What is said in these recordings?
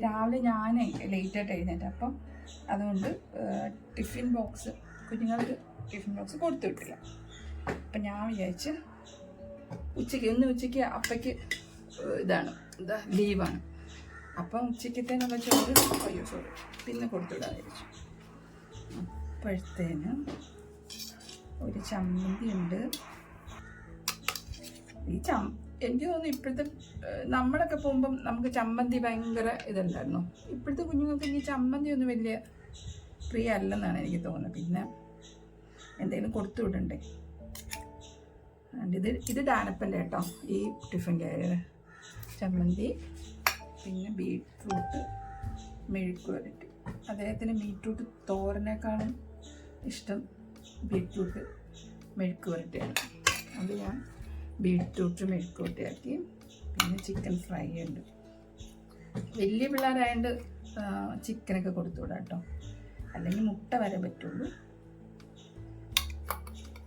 രാവിലെ ഞാൻ ലേറ്റായിട്ട് എഴുന്നേറ്റ്, അപ്പം അതുകൊണ്ട് ടിഫിൻ ബോക്സ് കുഞ്ഞുങ്ങൾക്ക് ടിഫിൻ ബോക്സ് കൊടുത്തു വിട്ടില്ല. അപ്പം ഞാൻ വിചാരിച്ച് ഉച്ചയ്ക്ക് അപ്പയ്ക്ക് ഇതാണ് ലീവാണ്. അപ്പം ഉച്ചയ്ക്കത്തേനുള്ള ചോറ് പിന്നെ കൊടുത്തുവിടാൻ വിചാരിച്ചു. അപ്പോഴത്തേന് ഒരു ചമ്മന്തി ഉണ്ട്. എനിക്ക് തോന്നുന്നു ഇപ്പോഴത്തെ നമ്മളൊക്കെ പോകുമ്പം നമുക്ക് ചമ്മന്തി ഭയങ്കര ഇതല്ലായിരുന്നു. ഇപ്പോഴത്തെ കുഞ്ഞുങ്ങൾക്ക് ഇനി ചമ്മന്തി ഒന്നും വലിയ പ്രിയ അല്ലെന്നാണ് എനിക്ക് തോന്നുന്നത്. പിന്നെ എന്തെങ്കിലും കൊടുത്തു വിടണ്ടേ. ഇത് ഡാനപ്പൻ്റെ കേട്ടോ ഈ ടിഫിൻ കാരിയർ. ചമ്മന്തി, പിന്നെ ബീറ്റ്റൂട്ട് മെഴുക്ക് വരട്ടി. അദ്ദേഹത്തിന് ബീറ്റ്റൂട്ട് തോരനേക്കാളും ഇഷ്ടം ബീറ്റ്റൂട്ട് മെഴുക്ക് വരട്ടിയാണ്. അത് ഞാൻ ബീറ്റ്റൂട്ട് മെഴുക്ക് വരട്ടിയാക്കി. പിന്നെ ചിക്കൻ ഫ്രൈ ഉണ്ട്. വലിയ പിള്ളേരായതുകൊണ്ട് ചിക്കനൊക്കെ കൊടുത്തു വിടാം കേട്ടോ, അല്ലെങ്കിൽ മുട്ട വരെ പറ്റുള്ളൂ.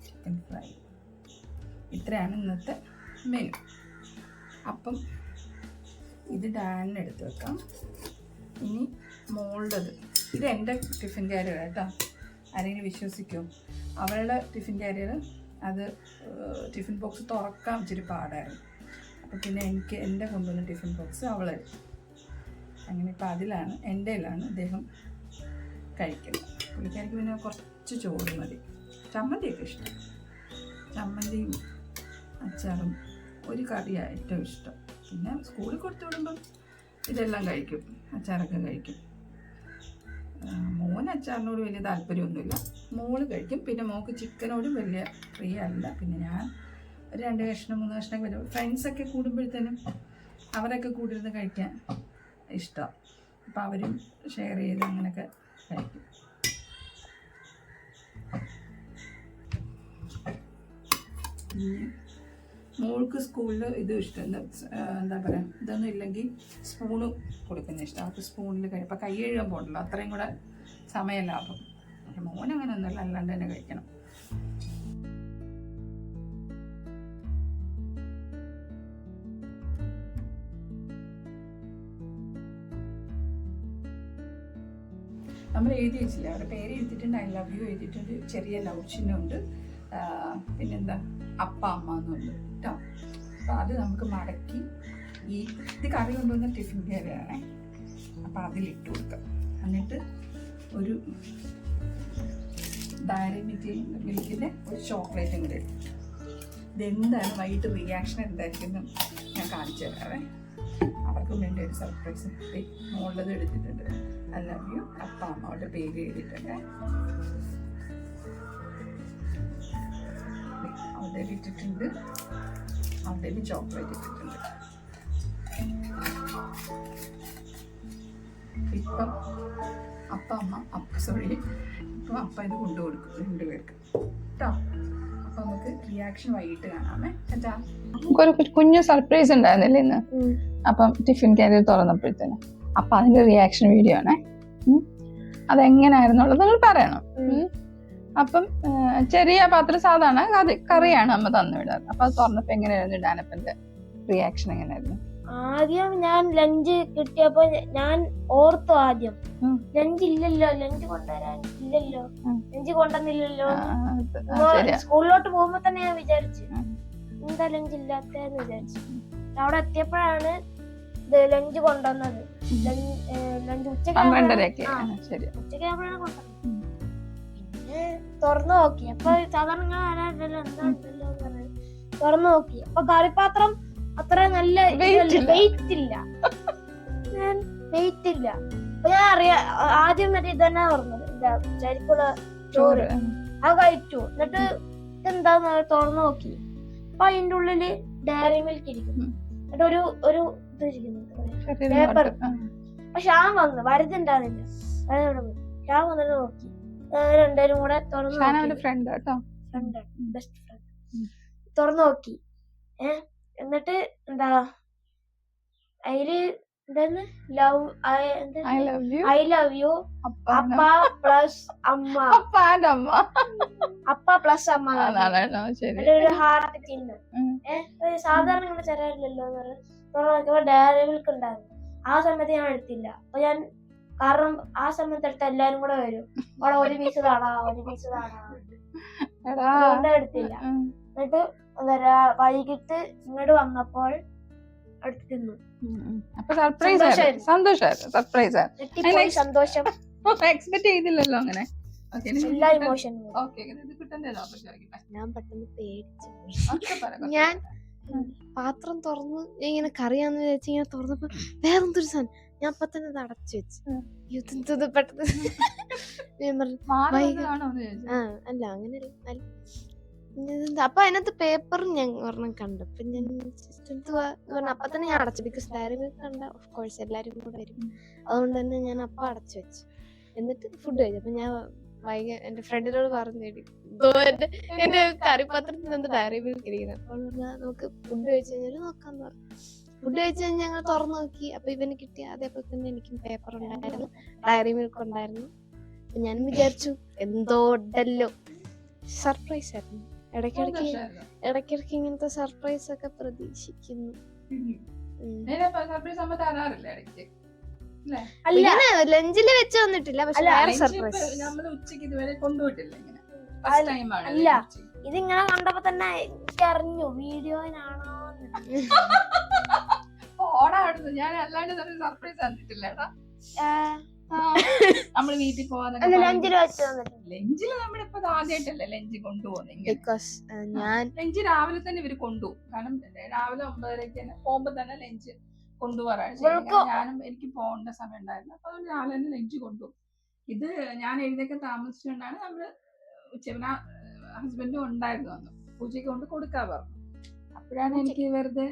Chicken fry. ഇത്രയാണ് ഇന്നത്തെ മെനു. അപ്പം ഇത് ഡാനിന് എടുത്ത് വെക്കാം. ഇനി മോളുടേത്, ഇത് എൻ്റെ ടിഫിൻ കാരിയർ കേട്ടോ. ആരെങ്കിലും വിശ്വസിക്കുമോ? അവളുടെ ടിഫിൻ കാരിയർ അത് ടിഫിൻ ബോക്സ് തുറക്കാൻ ഇച്ചിരി പാടായിരുന്നു. അപ്പോൾ പിന്നെ എൻ്റെ കൊണ്ടുവന്ന ടിഫിൻ ബോക്സ് അവളെടുത്തു. അങ്ങനെ ഇപ്പോൾ അതിലാണ് എൻ്റെയിലാണ് അദ്ദേഹം കഴിക്കുന്നത്. പുള്ളിക്കാരിക്ക് പിന്നെ കുറച്ച് ചോറ് മതി. ചമ്മന്തിയൊക്കെ ഇഷ്ടം. ചമ്മന്തിയും അച്ചാറും ഒരു കറിയാണ് ഏറ്റവും ഇഷ്ടം. പിന്നെ സ്കൂളിൽ കൊടുത്തു വിടുമ്പം ഇതെല്ലാം കഴിക്കും, അച്ചാറൊക്കെ കഴിക്കും. മോന് അച്ചാറിനോട് വലിയ താല്പര്യമൊന്നുമില്ല, മോള് കഴിക്കും. പിന്നെ മോൾക്ക് ചിക്കനോടും വലിയ പ്രിയ അല്ല. പിന്നെ ഞാൻ ഒരു 2 കഷ്ണം 3 കഷ്ണം വരും. ഫ്രണ്ട്സൊക്കെ കൂടുമ്പോഴത്തേനും അവരൊക്കെ കൂടിയിരുന്ന് കഴിക്കാൻ ഇഷ്ടമാണ്. അപ്പോൾ അവരും ഷെയർ ചെയ്ത് അങ്ങനെയൊക്കെ കഴിക്കും. മോൾക്ക് സ്കൂളിൽ ഇത് ഇഷ്ടം, എന്താ പറയുക, ഇതൊന്നും ഇല്ലെങ്കിൽ സ്പൂണ് കൊടുക്കുന്ന ഇഷ്ടം. അവർക്ക് സ്പൂണിൽ കഴിയും. കൈ കഴുകാൻ പോകണ്ടല്ലോ, അത്രയും കൂടെ സമയം ലാഭം. പക്ഷെ മോനങ്ങനെ ഒന്നുമില്ല, അല്ലാണ്ട് തന്നെ കഴിക്കണം. നമ്മൾ എഴുതി വെച്ചില്ല, അവരുടെ പേര് എഴുതിയിട്ടുണ്ട്, ഐ ലവ് യു എഴുതിയിട്ടുണ്ട്, ചെറിയ ലവ് ചിഹ്നമുണ്ട്, പിന്നെന്താ അപ്പ അമ്മ എന്നുണ്ട് കേട്ടോ. അപ്പോൾ അത് നമുക്ക് മടക്കി ഇത് കറി കൊണ്ടുവന്ന ടിഫിൻ കാരിയാണേ. അപ്പോൾ അതിലിട്ട് കൊടുക്കാം. എന്നിട്ട് ഒരു ഡയറി മിൽക്കിൻ്റെ ഒരു ചോക്ലേറ്റും കൂടെ ഇടും. ഇതെന്താണ് വൈകിട്ട് റിയാക്ഷൻ എന്തായിരിക്കും ഞാൻ കാണിച്ചു തരാവേ. അവർക്കും വേണ്ടി ഒരു സർപ്രൈസ്. മോളത് എടുത്തിട്ടുണ്ട്, ഐ ലവ് യു അപ്പ അമ്മ, അവരുടെ പേര് എഴുതിയിട്ടുണ്ട്. അവിടെ ഇട്ടിട്ടുണ്ട്, അവിടെ ചോക്ലേറ്റ് ഇട്ടിട്ടുണ്ട്. ഇപ്പം അപ്പ ഇത് കൊണ്ടു കൊടുക്കും 2 പേർക്ക് കേട്ടോ. അപ്പൊ നമുക്ക് റിയാക്ഷൻ വൈകിട്ട് കാണാമേ. ഒരു കുഞ്ഞു സർപ്രൈസ് ഉണ്ടായിരുന്നില്ല ഇന്ന്. അപ്പം ടിഫിൻ കാരിയർ തുറന്നപ്പോഴത്തേന് അപ്പൊ അതിന്റെ റിയാക്ഷൻ വീഡിയോ ആണേ. അതെങ്ങനായിരുന്നുള്ളത് നിങ്ങൾ പറയണം. അപ്പം ചെറിയ പാത്രം സാധാരണ കറിയാണ് അമ്മ തന്നുവിടാറ്. അപ്പൊ അത് തുറന്നപ്പോ എങ്ങനെയായിരുന്നു ഡാനപ്പന്റെ റിയാക്ഷൻ? എങ്ങനെയായിരുന്നു? ആദ്യം ഞാൻ ലഞ്ച് കിട്ടിയപ്പോ ഞാൻ ഓർത്തു, ആദ്യം ലഞ്ച് ഇല്ലല്ലോ, ലഞ്ച് കൊണ്ടുവരാൻ ഇല്ലല്ലോ, ലഞ്ച് കൊണ്ടുവന്നില്ലല്ലോ. സ്കൂളിലോട്ട് പോകുമ്പോ തന്നെ ഞാൻ വിചാരിച്ചു എന്താ ലഞ്ച് ഇല്ലാത്തന്ന് വിചാരിച്ചു. അവിടെ എത്തിയപ്പോഴാണ് ലഞ്ച് കൊണ്ടുവന്നത്. ലഞ്ച് ഉച്ചയ്ക്കാകുമ്പോഴാണ് കൊണ്ടുവന്നത്. പിന്നെ തുറന്നു നോക്കി, അപ്പൊ സാധാരണ ആരാണ്ടല്ലോ എന്താണല്ലോ തുറന്നു നോക്കി. അപ്പൊ കറിപ്പാത്രം അത്ര നല്ല വെയിറ്റ് ഇല്ല. അപ്പൊ ഞാൻ ആദ്യം മറ്റേ ഇതന്നെ പറഞ്ഞത്, എന്താ ചരിക്കുള്ള ചോറ് അത് കഴിച്ചു. എന്നിട്ട് ഇതെന്താന്ന് തുറന്നു നോക്കി. അപ്പൊ അതിന്റെ ഉള്ളില് ഡയറി മിൽക്ക് ഇരിക്കുന്നു. എന്നിട്ട് ഒരു ഇത് ഇരിക്കുന്നു, പേപ്പർ. അപ്പൊ ഷാൻ വന്നു, വലുതുണ്ടാകുന്നില്ല. ഷാൻ വന്നിട്ട് നോക്കി. രണ്ടുപേരും കൂടെ തുറന്നു ബെസ്റ്റ് ഫ്രണ്ട് തുറന്നു നോക്കി. എന്നിട്ട് എന്താ അതില് എന്താന്ന് ഐ ലവ് യു അപ്പ പ്ലസ് അമ്മ, അപ്പ പ്ലസ് അമ്മ, ഒരു ഹാർട്ട് ചിഹ്നം. സാധാരണ ഇങ്ങനെ തരാറില്ലല്ലോ എന്ന് പറഞ്ഞു. തുറന്നു നോക്കിയപ്പോ ഡയറി മിൽക്ക് ഉണ്ടായിരുന്നു. ആ സമയത്ത് ഞാൻ എടുത്തില്ല. അപ്പൊ ഞാൻ കാരണം ആ സമയത്ത് എടുത്ത എല്ലാരും കൂടെ വരും, അവിടെ ഒരു പീസ് താടാ ഒരു പീസ് താടാ, അതുകൊണ്ട് എടുത്തില്ല. എന്നിട്ട് എന്താ പറയാ വൈകിട്ട് ഇങ്ങോട്ട് വന്നപ്പോൾ എടുത്ത് തിന്നു. അപ്പൊ സർപ്രൈസ് സന്തോഷമായിരുന്നു. സർപ്രൈസ് ഞെട്ടിപ്പോയി, സന്തോഷം, എക്സ്പെക്ട് ചെയ്തില്ലല്ലോ അങ്ങനെ. എല്ലാ ഇമോഷനും. ഞാൻ പെട്ടെന്ന് പേടിച്ചു പോയി. ഞാൻ പാത്രം തുറന്ന് ഇങ്ങനെ കറിയാന്ന് വിചാരിച്ച് ഇങ്ങനെ തുറന്നപ്പോ വേറെന്തൊരു സാധനം, ഞാൻ അപ്പൊ തന്നെ അത് അടച്ചു വെച്ചു. പെട്ടെന്ന് ഞാൻ പറഞ്ഞു അല്ല അങ്ങനെയല്ല. അപ്പൊ അതിനകത്ത് പേപ്പറും ഞാൻ ഒരെണ്ണം കണ്ടു. അപ്പൊ ഞാൻ അപ്പൊ തന്നെ ഞാൻ അടച്ചു. ബിക്കോസ് ഡയറി മിൽക്ക് കണ്ട ഓഫ് കോഴ്സ് എല്ലാരും കൂടെ വരും, അതുകൊണ്ട് തന്നെ ഞാൻ അപ്പൊ അടച്ചു വെച്ചു. എന്നിട്ട് ഫുഡ് കഴിച്ചു. അപ്പൊ ഞാൻ എന്റെ ഫ്രണ്ടിനോട് പറഞ്ഞു എന്റെ കറിപാത്രത്തിൽ നിന്ന് ഡയറി മിൽക്ക് ഇരിക്കുന്നത്. അപ്പോൾ പറഞ്ഞാൽ നമുക്ക് ഫുഡ് കഴിച്ചു കഴിഞ്ഞാൽ നോക്കാന്ന് പറഞ്ഞു. ഫുഡ് കഴിച്ചു കഴിഞ്ഞാൽ ഞങ്ങൾ തുറന്നു നോക്കി. അപ്പൊ ഇവന് കിട്ടിയ അതേപോലെ തന്നെ എനിക്കും പേപ്പർ ഉണ്ടായിരുന്നു, ഡയറി മിൽക്ക് ഉണ്ടായിരുന്നു. അപ്പൊ ഞാനും വിചാരിച്ചു എന്തോ ഉണ്ടല്ലോ. സർപ്രൈസ് ആയിരുന്നു. ഇടയ്ക്കിടയ്ക്ക് ഇങ്ങനത്തെ സർപ്രൈസ് ഒക്കെ പ്രതീക്ഷിക്കുന്നു. അല്ല ലഞ്ചില് വെച്ച് വന്നിട്ടില്ല, പക്ഷെ വേറെ സർപ്രൈസ്. അല്ല ഇതിങ്ങനെ കണ്ടപ്പോ തന്നെ എനിക്ക് അറിഞ്ഞു വീഡിയോയിലാണോ. ഞാൻ അല്ലാണ്ട് സർപ്രൈസ് തന്നിട്ടില്ലേടാ. നമ്മള് വീട്ടിൽ പോവാൻ ലഞ്ചില് നമ്മളിപ്പോ ആദ്യമായിട്ടല്ലേ ലഞ്ച് കൊണ്ടുപോകുന്നത്. ലഞ്ച് രാവിലെ തന്നെ ഇവര് കൊണ്ടുപോകും. കാരണം രാവിലെ 9:30 തന്നെ പോകുമ്പോ തന്നെ ലഞ്ച് കൊണ്ടുപോകാറാണ്. ഞാനും എനിക്ക് പോകേണ്ട സമയം ഉണ്ടായിരുന്നു. അപ്പൊ അതുകൊണ്ട് രാവിലെ തന്നെ ലഞ്ച് കൊണ്ടുപോകും. ഇത് ഞാൻ എഴുന്നേക്കാൻ താമസിച്ചുകൊണ്ടാണ് നമ്മള് ഹസ്ബൻഡും ഉണ്ടായിരുന്നു അന്ന്. പൂജയ്ക്ക് കൊണ്ട് കൊടുക്കാൻ പറഞ്ഞു. അപ്പോഴാണ് എനിക്ക് വെറുതെ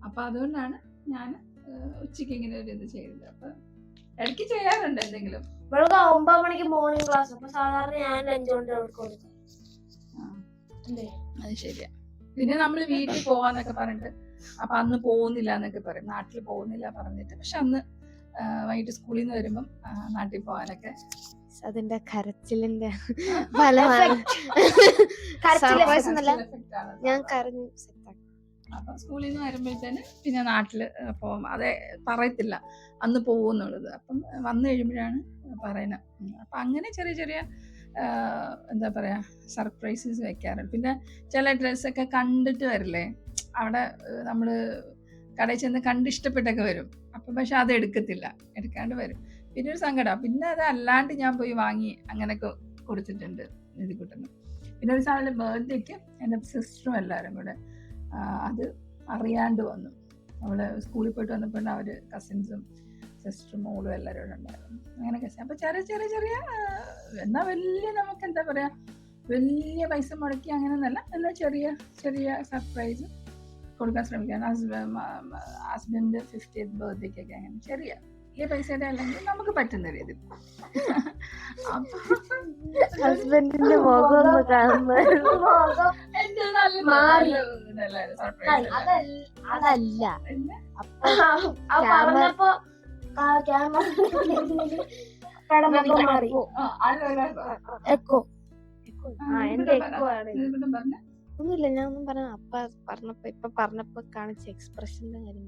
അപ്പൊ അതുകൊണ്ടാണ് ഞാൻ ഉച്ചക്ക് ഇങ്ങനെ ഒരു ഇത് ചെയ്തത്. അപ്പൊ ഇടയ്ക്ക് ചെയ്യാറുണ്ട് എന്തെങ്കിലും. 9 മണിക്ക് മോർണിംഗ് ക്ലാസ്. അപ്പൊ സാധാരണ ഞാൻ ലഞ്ച് കൊണ്ട് കൊടുക്കും. അത് ശരിയാ. പിന്നെ നമ്മള് വീട്ടിൽ പോവാന്നൊക്കെ പറഞ്ഞിട്ട് അപ്പൊ അന്ന് പോകുന്നില്ല എന്നൊക്കെ പറയും, നാട്ടിൽ പോകുന്നില്ല പറഞ്ഞിട്ട്. പക്ഷെ അന്ന് വൈകിട്ട് സ്കൂളിൽ നിന്ന് വരുമ്പം നാട്ടിൽ പോവാനൊക്കെ അതിന്റെ കരച്ചിലിന്റെ ഞാൻ കരഞ്ഞു സെറ്റാക്കി. അപ്പൊ സ്കൂളിൽ നിന്ന് വരുമ്പോഴത്തേന് പിന്നെ നാട്ടില് പോവാം. അതെ പറയത്തില്ല അന്ന് പോകുന്നുള്ളത്. അപ്പം വന്നു കഴിയുമ്പോഴാണ് പറയുന്നത്. അപ്പൊ അങ്ങനെ ചെറിയ ചെറിയ എന്താ പറയാ സർപ്രൈസസ് വെക്കാറുണ്ട്. പിന്നെ ചില ഡ്രസ്സൊക്കെ കണ്ടിട്ട് വരില്ലേ, അവിടെ നമ്മള് കടയിൽ ചെന്ന് കണ്ട് ഇഷ്ടപ്പെട്ടൊക്കെ വരും. അപ്പൊ പക്ഷെ അത് എടുക്കാണ്ട് വരും. പിന്നെ ഒരു സങ്കടം. പിന്നെ അത് അല്ലാണ്ട് ഞാൻ പോയി വാങ്ങി അങ്ങനെയൊക്കെ കൊടുത്തിട്ടുണ്ട് ഇത് കിട്ടുന്നു. പിന്നെ ഒരു സാധനം ബർത്ത്ഡേക്ക് എൻ്റെ സിസ്റ്ററും എല്ലാവരും കൂടെ അത് അറിയാണ്ട് വന്നു. അവള് സ്കൂളിൽ പോയിട്ട് വന്നപ്പോൾ അവര് കസിൻസും സിസ്റ്ററും മോളും എല്ലാവരും കൂടെ ഉണ്ടായിരുന്നു. അങ്ങനെയൊക്കെ. അപ്പൊ ചെറിയ ചെറിയ ചെറിയ എന്നാ വലിയ നമുക്ക് എന്താ പറയാ വലിയ പൈസ മുടക്കി അങ്ങനെയൊന്നല്ല, എന്നാൽ ചെറിയ ചെറിയ സർപ്രൈസ് കൊടുക്കാൻ ശ്രമിക്കാൻ. ഹസ്ബൻഡ് 50th ബർത്ത്ഡേക്കൊക്കെ അങ്ങനെ ചെറിയ വലിയ പൈസയുടെ അല്ലെങ്കിൽ നമുക്ക് പറ്റുന്ന രീതി. ഹസ്ബൻഡിന്റെ മുഖം അതല്ല ഒന്നുമില്ല. ഞാൻ ഒന്നും പറഞ്ഞ പറഞ്ഞപ്പോ കാണിച്ച എക്സ്പ്രഷന്റെ കാര്യം.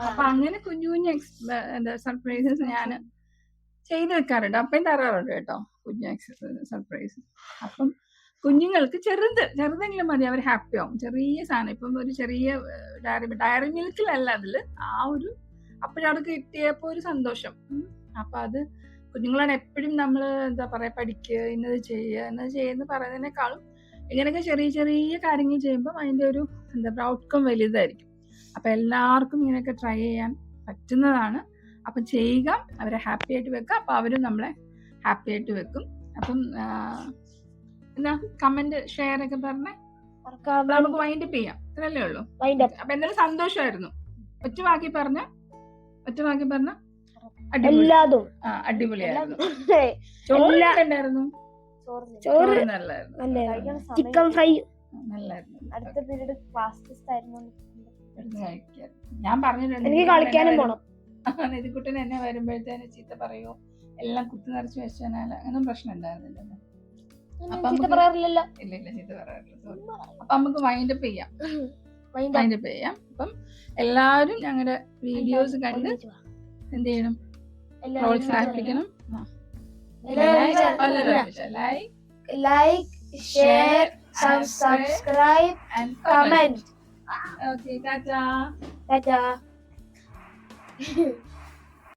അപ്പൊ അങ്ങനെ കുഞ്ഞു കുഞ്ഞു എന്താ സർപ്രൈസസ് ഞാൻ ചെയ്ത് വെക്കാറുണ്ട്. അപ്പം തരാറുണ്ട് കേട്ടോ കുഞ്ഞു സർപ്രൈസ്. അപ്പം കുഞ്ഞുങ്ങൾക്ക് ചെറുതെങ്കിലും മതി, അവർ ഹാപ്പി ആവും. ചെറിയ സാധനം. ഇപ്പം ഒരു ചെറിയ ഡയറി മിൽക്കിലല്ല, അതില് ആ ഒരു അപ്പോഴവർക്ക് കിട്ടിയപ്പോ ഒരു സന്തോഷം. അപ്പൊ അത് കുഞ്ഞുങ്ങളാണ് എപ്പോഴും നമ്മൾ എന്താ പറയാ പഠിക്കുക, ഇന്നത് ചെയ്യുന്ന പറയുന്നതിനേക്കാളും ഇങ്ങനെയൊക്കെ ചെറിയ ചെറിയ കാര്യങ്ങൾ ചെയ്യുമ്പോൾ അതിന്റെ ഒരു എന്താ പറയുക ഔട്ട്കം വലുതായിരിക്കും. അപ്പൊ എല്ലാവർക്കും ഇങ്ങനെയൊക്കെ ട്രൈ ചെയ്യാൻ പറ്റുന്നതാണ്. അപ്പം ചെയ്യുക, അവരെ ഹാപ്പി ആയിട്ട് വെക്കുക. അപ്പൊ അവരും നമ്മളെ ഹാപ്പി ആയിട്ട് വെക്കും. അപ്പം എന്താ കമന്റ് ഷെയർ ഒക്കെ പറഞ്ഞേ നമുക്ക് വൈൻഡപ്പ് ചെയ്യാം. ഇത്രല്ലേ ഉള്ളൂ. അപ്പൊ എന്തായാലും സന്തോഷമായിരുന്നു. ഒറ്റ വാക്കി പറഞ്ഞ അടിപൊളിയായിരുന്നു. ചോറുണ്ടായിരുന്നു, ചോറ് നല്ലായിരുന്നു, ചിക്കൻ ഫ്രൈ നല്ലായിരുന്നു. അടുത്ത പീരീഡ് ക്ലാസ് ടെസ്റ്റ് ആയിരുന്നു. ഞാൻ പറഞ്ഞിട്ടുണ്ട് എനിക്ക് കളിക്കാനും പോണം. നിധിക്കുട്ടൻ എന്നെ വരുമ്പോഴത്തേന് ചീത്ത പറയോ, എല്ലാം കുത്തി നിറച്ച് വെച്ചാൽ അങ്ങനെ പ്രശ്നം ഉണ്ടായിരുന്നില്ലല്ലോ. അപ്പൊ ചീത്ത നമുക്ക് പറയാറില്ലല്ലോ. ഇല്ല ചീത്ത പറയാറില്ല. Sorry. അപ്പൊ നമുക്ക് വൈൻഡപ്പ് ചെയ്യാം. വൈൻഡപ്പ് ചെയ്യാം. അപ്പം എല്ലാവരും ഞങ്ങളുടെ വീഡിയോസ് കണ്ട് എന്ത് ചെയ്യണം? പ്രോത്സാഹിപ്പിക്കണം. Like, share, subscribe and comment. Okay, Tata. Tata.